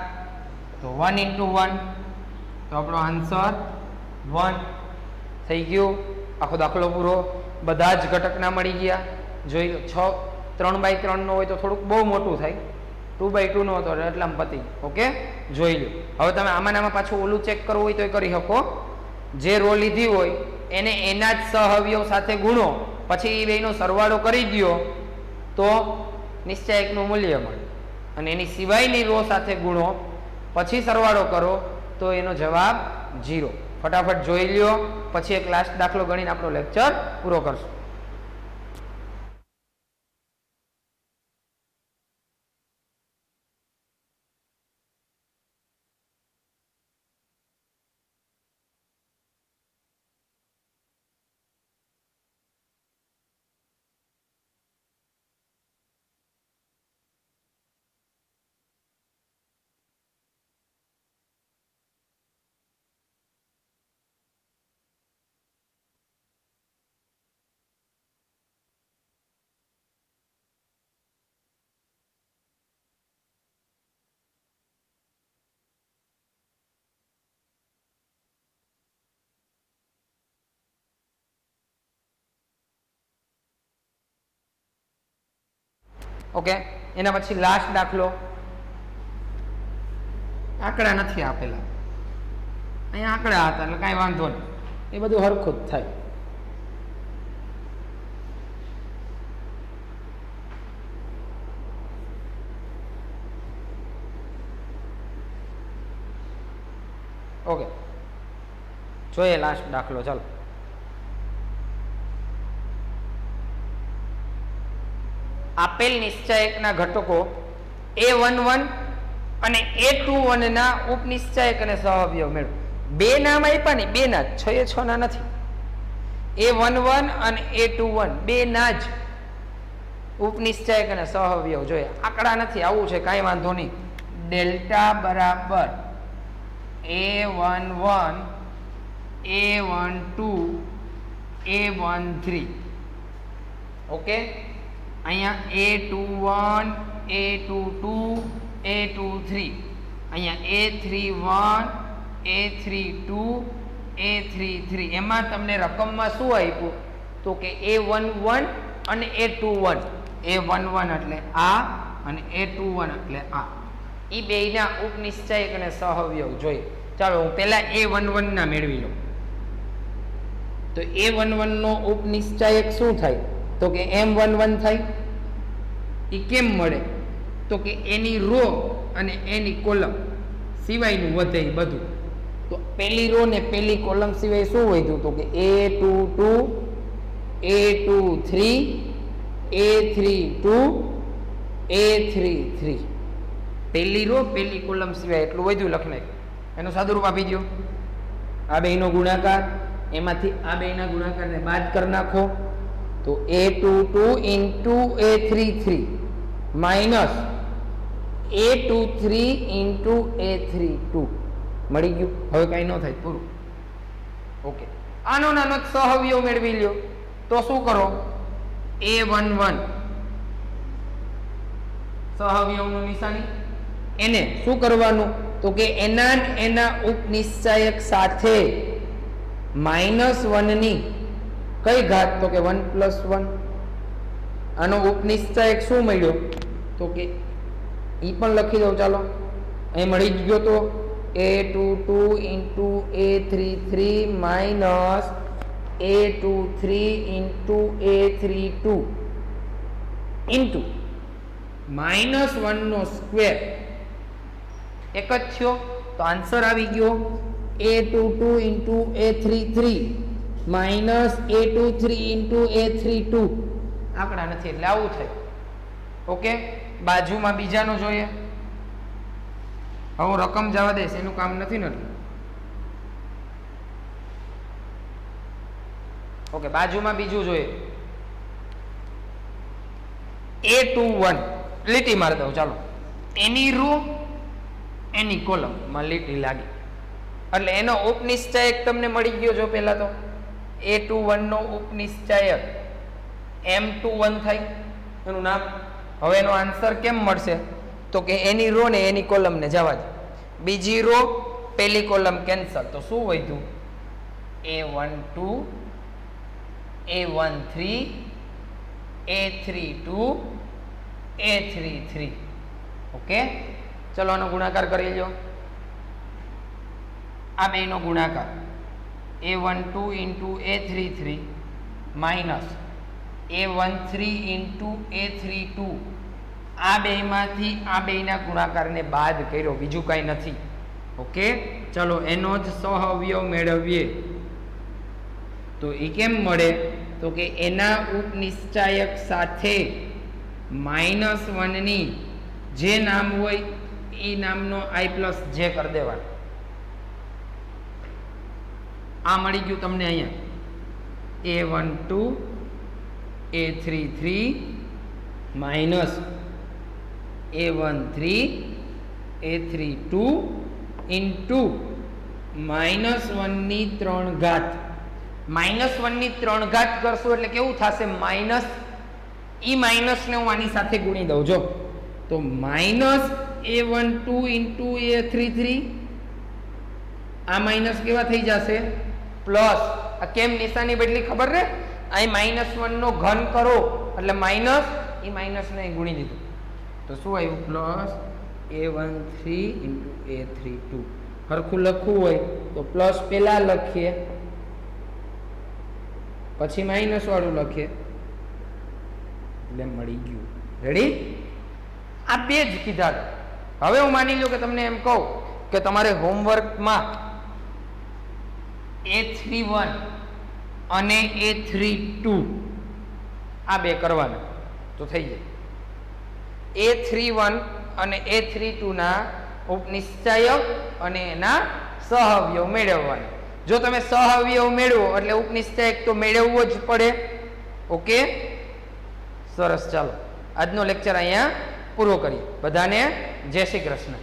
તો 1 ઇન્ટુ 1 તો આપણો આન્સર 1 થઈ ગયું. આખો દાખલો પૂરો. બધા જ ઘટકના મળી ગયા. જોઈ લો 3/3 નો હોય તો થોડુંક બહુ મોટું થાય, 2/2 નો હતો એટલામાં પતી. ઓકે, જોઈ લો. હવે તમે આમાં પાછું ઓલું ચેક કરવું હોય તો એ કરી શકો. જે રો લીધી હોય એને એના જ સહઅવયવ સાથે ગુણો, પછી એ બેનો સરવાળો કરી દો તો નિશ્ચયકનું મૂલ્ય મળે. અને એની સિવાયની રો સાથે ગુણો પછી સરવાળો કરો તો એનો જવાબ 0. ફટાફટ જોઈ લ્યો, પછી એક લાસ્ટ દાખલો ગણીને આપણો લેક્ચર પૂરો કરશું. ઓકે, એના પછી લાસ્ટ દાખલો. આંકડા નથી આપેલા, અહીંયા આંકડા હતા એટલે કાંઈ વાંધો નહીં, એ બધું હરખું જ થાય. ઓકે, જોઈએ લાસ્ટ દાખલો. ચાલો, આપેલ નિશ્ચયકના ઘટકો A11 અને A21 ના ઉપનિશ્ચયક અને સહઅવયવ મેળવો. બે નામ આપ્યા ને, બે ના જ, 6 એ 6 ના નથી. A11 અને A21 બે ના જ ઉપનિશ્ચયક અને સહઅવયવ જોઈએ. આંકડા નથી, આવું છે, કાંઈ વાંધો નહીં. ડેલ્ટા બરાબર A11 A12 A13. ઓકે, અહીંયા A21 A22 A23 અહીંયા A31 A32 A33 એમાં તમને રકમમાં શું આપ્યું તો કે A11 અને A21 A11 એટલે આ અને A21 એટલે આ એ બેયના ઉપનિશ્ચયક અને સહઅવયવ જોઈએ. ચાલો હું પહેલા A11 ના મેળવી લઉં. તો A11 નો ઉપનિશ્ચયક શું થાય તો કે M11 થાય. એ કેમ મળે તો કે એની રો અને એની કોલમ સિવાયનું વધે બધું. તો પહેલી રો ને પહેલી કોલમ સિવાય શું વધ્યું તો કે A22 A23 A32 A33 પહેલી રો પહેલી કોલમ સિવાય એટલું વધ્યું લખ નાખ. એનું સાદુરૂપ આપી દો. આ બેયનો ગુણાકાર એમાંથી આ બેયના ગુણાકારને બાદ કરી નાખો તો A22 into A33 minus A23 into A32 મળી ગયું. હવે કાંઈ ન થાય પૂરું. ઓકે આનો નાનો સહઅવયવ મેળવી લ્યો તો શું કરો A11 સહઅવયવનું નિશાની એને શું કરવાનું તો કે એના ઉપનિશ્ચયક સાથે -1 ની કઈ ઘાત તો કે 1 + 1. આનો ઉપનિશ્ચયક શું મળ્યો તો કે ઈ પણ લખી દઉં. ચાલો અહીં મળી જ ગયો તો A22 into A33 minus A23 into A32 into -1 નો સ્ક્વેર એક જ થયો તો આન્સર આવી ગયો A22 into A33 minus A23 into A32. આંકડા નથી એટલે આવું થાય. ઓકે બાજુમાં બીજાનો જોઈએ. હવે રકમ જવા દઈશ એનું કામ નથી ને. ઓકે બાજુમાં બીજું જોઈએ A21 લીટી મારી દઉં. ચાલો એની રો એની કોલમ માં લીટી લાગી એટલે એનો ઉપનિશ્ચયક તમને મળી ગયો. જો પહેલા તો A21 નો ઉપનિશ્ચયક M21 થાય એનું નામ. હવે એનો આન્સર કેમ મળશે તો કે એની રો ને એની કોલમ ને જવા દે. બીજી રો પહેલી કોલમ કેન્સલ તો શું વધ્યું A12 A13 A32 A33. Okay ચલો આનો ગુણાકાર કરી લો. આ બેનો ગુણાકાર A12 into A33 minus A13 into A32. આ બેમાંથી આ બેના ગુણાકારને બાદ કર્યો બીજું કાંઈ નથી. ઓકે ચલો એનો જ સહઅવયવ મેળવીએ તો એ કેમ મળે તો કે એના ઉપનિશ્ચયક સાથે -1 ની જે નામ હોય એ નામનો I + J કરી દેવાનો. આ મળી ગયું તમને અહીંયા A12 A33 minus A13 A32 into -1 ની 3 ઘાત. -1 ની 3 ઘાત કરશો એટલે કેવું થશે માઇનસ ઈ માઇનસ ને હું આની સાથે ગુણી દઉં. જો તો -A12 ઇન્ટુ A33 આ માઇનસ કેવા થઈ જશે પ્લસ. આ કેમ નિશાની બદલી ખબર ને અહીં -1 નો ઘન કરો એટલે માઇનસ ઈ માઇનસ ને ગુણી દીધું તો શું આવ્યું પ્લસ A13 ઇન્ટુ A32. સરખું લખવું હોય તો પ્લસ પહેલા લખીએ પછી માઇનસ વાળું લખીએ એટલે મળી ગયું. રેડી? આ બે જ કીધા. હવે હું માની લો કે તમને એમ કહું કે તમારે હોમવર્કમાં A31 અને A32 આ બે કરવાના તો થઈ જાય. A31 અને A32 ના ઉપનિશ્ચયક અને એના સહઅવયવ મેળવવાના. જો તમે સહઅવયવ મેળવો એટલે ઉપનિશ્ચયક તો મેળવવો જ પડે. ઓકે સરસ. ચાલો આજનો લેક્ચર અહીંયા પૂરો કરીએ. બધાને જય શ્રી કૃષ્ણ.